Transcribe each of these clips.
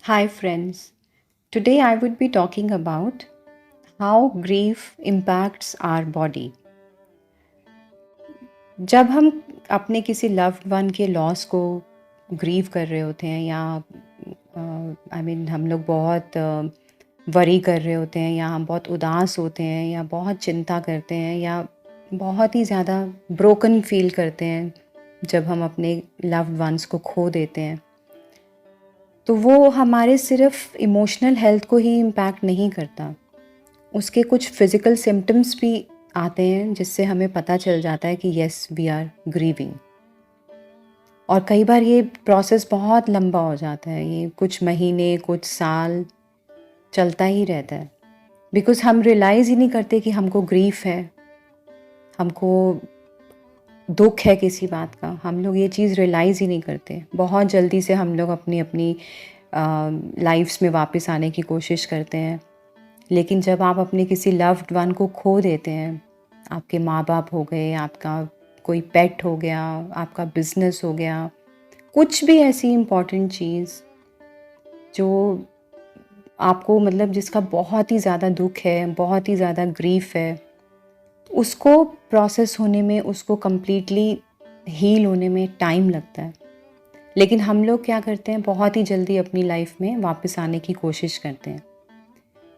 Hi, friends. Today I would be talking about how grief impacts our body. जब हम अपने किसी loved one के लॉस को ग्रीव कर रहे होते हैं या हम लोग बहुत वरी कर रहे होते हैं या हम बहुत उदास होते हैं या बहुत चिंता करते हैं या बहुत ही ज़्यादा ब्रोकन फील करते हैं जब हम अपने लव्ड वंस को खो देते हैं, तो वो हमारे सिर्फ इमोशनल हेल्थ को ही इम्पैक्ट नहीं करता, उसके कुछ फिज़िकल सिम्टम्स भी आते हैं जिससे हमें पता चल जाता है कि येस वी आर ग्रीविंग। और कई बार ये प्रोसेस बहुत लंबा हो जाता है, ये कुछ महीने कुछ साल चलता ही रहता है, बिकॉज़ हम रियलाइज़ ही नहीं करते कि हमको ग्रीफ है, हमको दुख है किसी बात का। हम लोग ये चीज़ रियलाइज़ ही नहीं करते। बहुत जल्दी से हम लोग अपनी अपनी लाइफ्स में वापस आने की कोशिश करते हैं, लेकिन जब आप अपने किसी लव्ड वन को खो देते हैं, आपके माँ बाप हो गए, आपका कोई पेट हो गया, आपका बिजनेस हो गया, कुछ भी ऐसी इम्पॉर्टेंट चीज़ जो आपको जिसका बहुत ही ज़्यादा दुख है, बहुत ही ज़्यादा ग्रीफ है, उसको प्रोसेस होने में, उसको कंप्लीटली हील होने में टाइम लगता है। लेकिन हम लोग क्या करते हैं, बहुत ही जल्दी अपनी लाइफ में वापस आने की कोशिश करते हैं।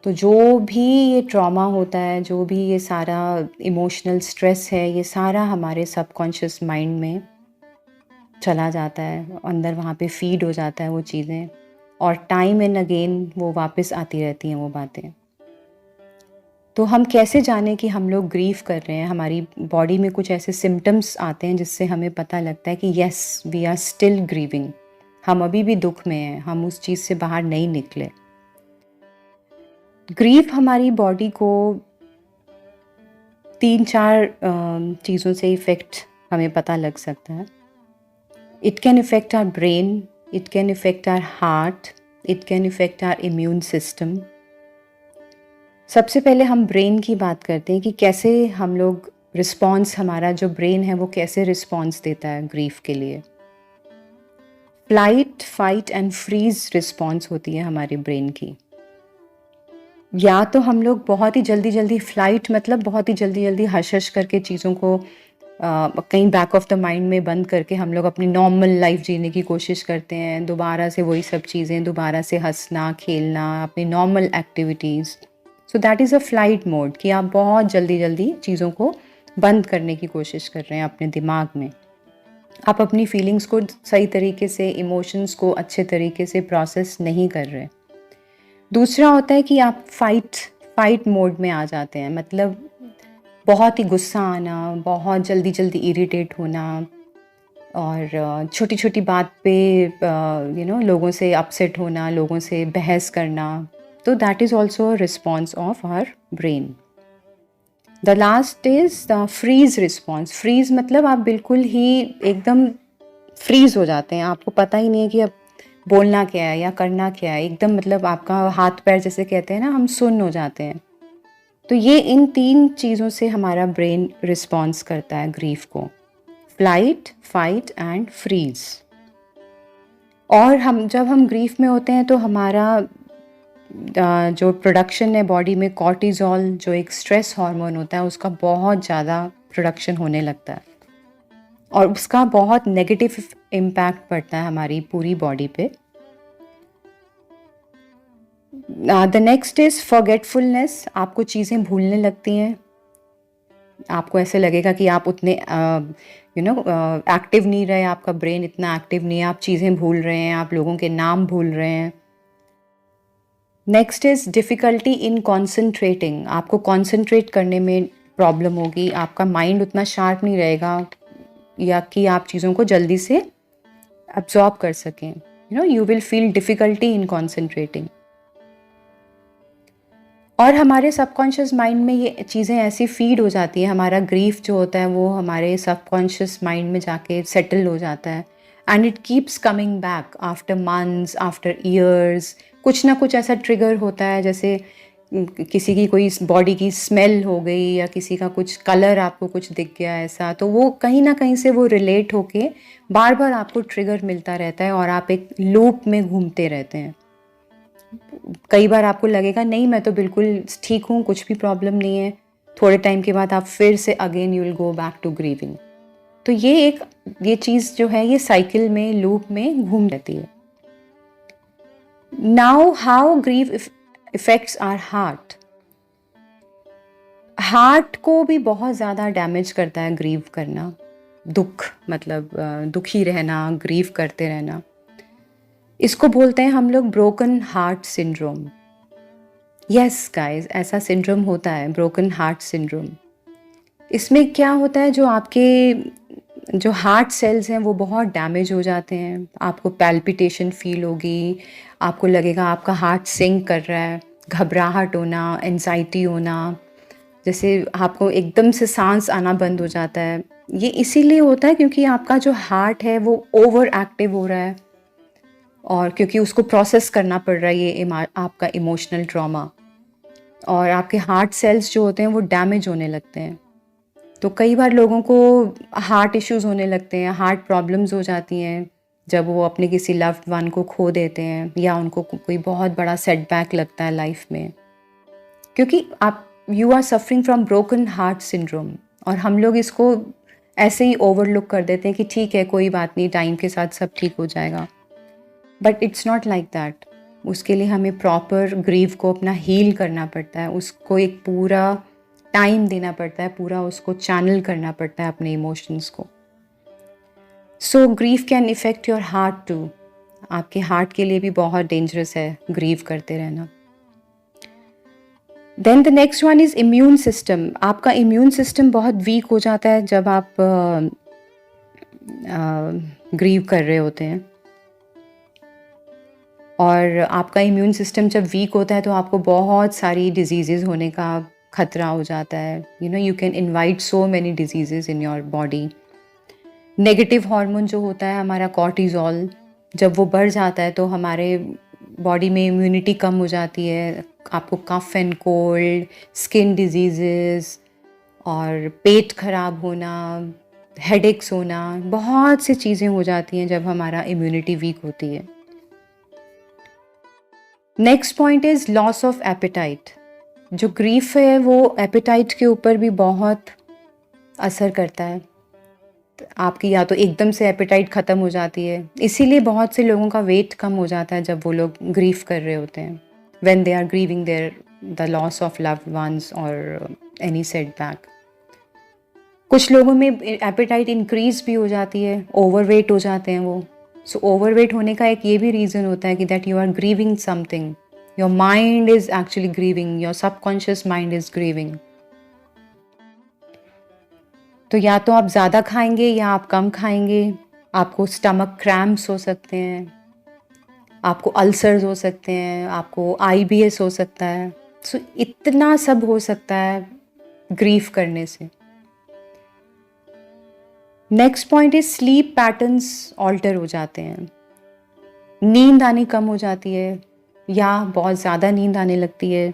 तो जो भी ये ट्रॉमा होता है, जो भी ये सारा इमोशनल स्ट्रेस है, ये सारा हमारे सबकॉन्शियस माइंड में चला जाता है, अंदर वहाँ पे फीड हो जाता है वो चीज़ें, और टाइम एंड अगेन वो वापस आती रहती हैं वो बातें। तो हम कैसे जानें कि हम लोग ग्रीव कर रहे हैं? हमारी बॉडी में कुछ ऐसे सिम्टम्स आते हैं जिससे हमें पता लगता है कि yes we are still grieving, हम अभी भी दुख में हैं, हम उस चीज़ से बाहर नहीं निकले। ग्रीफ हमारी बॉडी को 3-4 चीज़ों से इफ़ेक्ट हमें पता लग सकता है। It can effect our brain, it can effect our heart, it can effect our immune system. सबसे पहले हम ब्रेन की बात करते हैं कि कैसे हम लोग रिस्पॉन्स, हमारा जो ब्रेन है वो कैसे रिस्पॉन्स देता है ग्रीफ के लिए। Flight, fight and freeze response होती है हमारे ब्रेन की। या तो हम लोग बहुत ही जल्दी जल्दी फ्लाइट, बहुत ही जल्दी जल्दी हश हश करके चीज़ों को कहीं बैक ऑफ द माइंड में बंद करके हम लोग अपनी नॉर्मल लाइफ जीने की कोशिश करते हैं, दोबारा से वही सब चीज़ें, दोबारा से हंसना खेलना, अपनी normal activities. So that is a flight mode, कि आप बहुत जल्दी जल्दी चीज़ों को बंद करने की कोशिश कर रहे हैं अपने दिमाग में। आप अपनी फीलिंग्स को सही तरीके से, इमोशंस को अच्छे तरीके से प्रोसेस नहीं कर रहे। दूसरा होता है कि आप फाइट मोड में आ जाते हैं, बहुत ही गुस्सा आना, बहुत जल्दी जल्दी इरिटेट होना, और छोटी छोटी बात पे लोगों से अपसेट होना, लोगों से बहस करना। तो that is also a response of our brain. The last is the freeze response. Freeze आप बिल्कुल ही एकदम फ्रीज हो जाते हैं, आपको पता ही नहीं है कि अब बोलना क्या है या करना क्या है। एकदम आपका हाथ पैर, जैसे कहते हैं ना, हम सुन्न हो जाते हैं। तो ये इन 3 चीज़ों से हमारा ब्रेन रिस्पॉन्स करता है ग्रीफ को: फ्लाइट, फाइट एंड फ्रीज। और जब हम ग्रीफ में होते हैं तो हमारा जो प्रोडक्शन है बॉडी में, कॉर्टिज़ोल, जो एक स्ट्रेस हार्मोन होता है, उसका बहुत ज़्यादा प्रोडक्शन होने लगता है, और उसका बहुत नेगेटिव इम्पैक्ट पड़ता है हमारी पूरी बॉडी पे। The next is forgetfulness. आपको चीज़ें भूलने लगती हैं, आपको ऐसे लगेगा कि आप उतने एक्टिव नहीं रहे, आपका ब्रेन इतना एक्टिव नहीं है, आप चीज़ें भूल रहे हैं, आप लोगों के नाम भूल रहे हैं। Next is difficulty in concentrating. आपको कॉन्सेंट्रेट करने में प्रॉब्लम होगी, आपका माइंड उतना शार्प नहीं रहेगा या कि आप चीज़ों को जल्दी से अब्जॉर्ब कर सकें। You will feel difficulty in concentrating. और हमारे सबकॉन्शियस माइंड में ये चीज़ें ऐसी फीड हो जाती हैं, हमारा ग्रीफ जो होता है वो हमारे सबकॉन्शियस माइंड में जाके सेटल हो जाता है, and it keeps coming back after months, after years. कुछ ना कुछ ऐसा ट्रिगर होता है, जैसे किसी की कोई बॉडी की स्मेल हो गई, या किसी का कुछ कलर आपको कुछ दिख गया ऐसा, तो वो कहीं ना कहीं से वो रिलेट होके बार बार आपको ट्रिगर मिलता रहता है, और आप एक लूप में घूमते रहते हैं। कई बार आपको लगेगा नहीं मैं तो बिल्कुल ठीक हूँ, कुछ भी प्रॉब्लम नहीं है। थोड़े टाइम के बाद आप फिर से again you will go back to grieving. तो ये चीज़ जो है ये साइकिल में, लूप में घूम रहती है। Now how grieve effects our heart. Heart को भी बहुत ज़्यादा डैमेज करता है ग्रीव करना, दुख मतलब दुखी रहना, ग्रीव करते रहना। इसको बोलते हैं हम लोग broken heart syndrome. Yes guys, ऐसा सिंड्रोम होता है, ब्रोकन हार्ट सिंड्रोम। इसमें क्या होता है, जो आपके जो हार्ट सेल्स हैं वो बहुत डैमेज हो जाते हैं। आपको पैल्पिटेशन फील होगी, आपको लगेगा आपका हार्ट सिंक कर रहा है, घबराहट होना, एंजाइटी होना, जैसे आपको एकदम से सांस आना बंद हो जाता है। ये इसीलिए होता है क्योंकि आपका जो हार्ट है वो ओवर एक्टिव हो रहा है, और क्योंकि उसको प्रोसेस करना पड़ रहा है ये आपका इमोशनल ट्रॉमा, और आपके हार्ट सेल्स जो होते हैं वो डैमेज होने लगते हैं। तो कई बार लोगों को हार्ट इश्यूज़ होने लगते हैं, हार्ट प्रॉब्लम्स हो जाती हैं जब वो अपने किसी लव्ड वन को खो देते हैं, या उनको कोई बहुत बड़ा सेटबैक लगता है लाइफ में, क्योंकि आप you are suffering from broken heart syndrome. और हम लोग इसको ऐसे ही ओवरलुक कर देते हैं कि ठीक है, कोई बात नहीं, टाइम के साथ सब ठीक हो जाएगा। But it's not like that. उसके लिए हमें प्रॉपर ग्रीव को अपना हील करना पड़ता है, उसको एक पूरा टाइम देना पड़ता है, पूरा उसको चैनल करना पड़ता है अपने इमोशंस को। So grief can affect your heart too. आपके हार्ट के लिए भी बहुत डेंजरस है ग्रीव करते रहना। Then the next one is immune system. आपका इम्यून सिस्टम बहुत वीक हो जाता है जब आप ग्रीव कर रहे होते हैं, और आपका इम्यून सिस्टम जब वीक होता है तो आपको बहुत सारी डिजीज़ेज़ होने का खतरा हो जाता है। You can invite so many diseases in your body. Negative hormone जो होता है हमारा कॉर्टिज़ोल, जब वो बढ़ जाता है तो हमारे बॉडी में इम्यूनिटी कम हो जाती है। आपको cough and cold, skin diseases, और पेट खराब होना, हेडेक्स होना, बहुत सी चीज़ें हो जाती हैं जब हमारा इम्यूनिटी वीक होती है। Next point is loss of appetite. जो ग्रीफ है वो एपेटाइट के ऊपर भी बहुत असर करता है। आपकी या तो एकदम से एपेटाइट ख़त्म हो जाती है, इसीलिए बहुत से लोगों का वेट कम हो जाता है जब वो लोग ग्रीफ कर रहे होते हैं, when they are grieving their the loss of loved ones और एनी सेटबैक। कुछ लोगों में एपेटाइट इंक्रीज भी हो जाती है, ओवरवेट हो जाते हैं वो। सो ओवरवेट होने का एक ये भी रीज़न होता है कि that you are grieving something, your mind is actually grieving, your subconscious mind is grieving. तो या तो आप ज़्यादा खाएंगे या आप कम खाएंगे, आपको स्टमक क्रैम्प्स हो सकते हैं, आपको अल्सर्स हो सकते हैं, आपको आईबीएस हो सकता है। सो इतना सब हो सकता है ग्रीफ करने से। Next point is sleep patterns alter हो जाते हैं। नींद आनी कम हो जाती है या बहुत ज़्यादा नींद आने लगती है,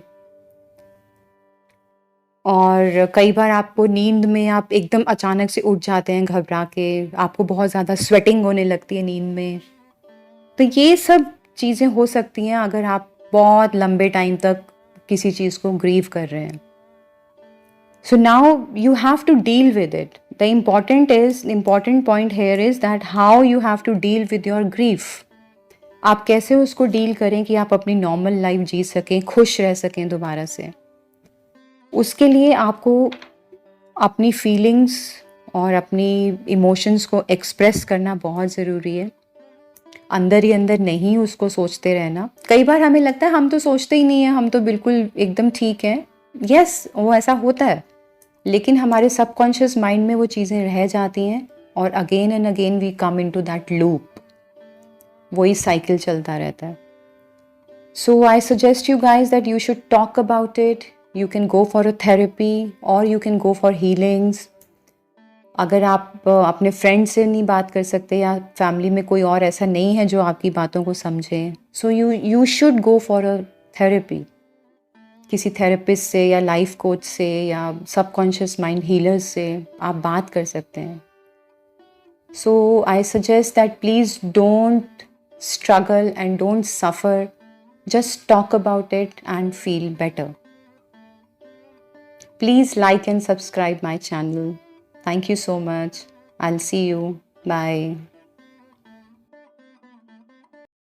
और कई बार आपको नींद में आप एकदम अचानक से उठ जाते हैं घबरा के, आपको बहुत ज़्यादा स्वेटिंग होने लगती है नींद में। तो ये सब चीज़ें हो सकती हैं अगर आप बहुत लंबे टाइम तक किसी चीज़ को ग्रीव कर रहे हैं। So now you have to deal with it. The important point here is that how you have to deal with your grief. आप कैसे उसको डील करें कि आप अपनी नॉर्मल लाइफ जी सकें, खुश रह सकें दोबारा से। उसके लिए आपको अपनी फीलिंग्स और अपनी इमोशंस को एक्सप्रेस करना बहुत ज़रूरी है। अंदर ही अंदर नहीं उसको सोचते रहना। कई बार हमें लगता है हम तो सोचते ही नहीं हैं, हम तो बिल्कुल एकदम ठीक हैं। यस, वो ऐसा होता है, लेकिन हमारे सबकॉन्शियस माइंड में वो चीज़ें रह जाती हैं, और again and again we come into that loop. वही साइकिल चलता रहता है। So I suggest you guys that you should talk about it. You can go for a therapy or you can go for healings. अगर आप अपने friend से नहीं बात कर सकते या फैमिली में कोई और ऐसा नहीं है जो आपकी बातों को समझे, so you should go for a therapy. किसी थेरेपिस्ट से या लाइफ कोच से या सबकॉन्शियस माइंड हीलर्स से आप बात कर सकते हैं। So I suggest that please don't struggle and don't suffer just talk about it and feel better. Please like and subscribe my channel. Thank you so much. I'll see you. Bye.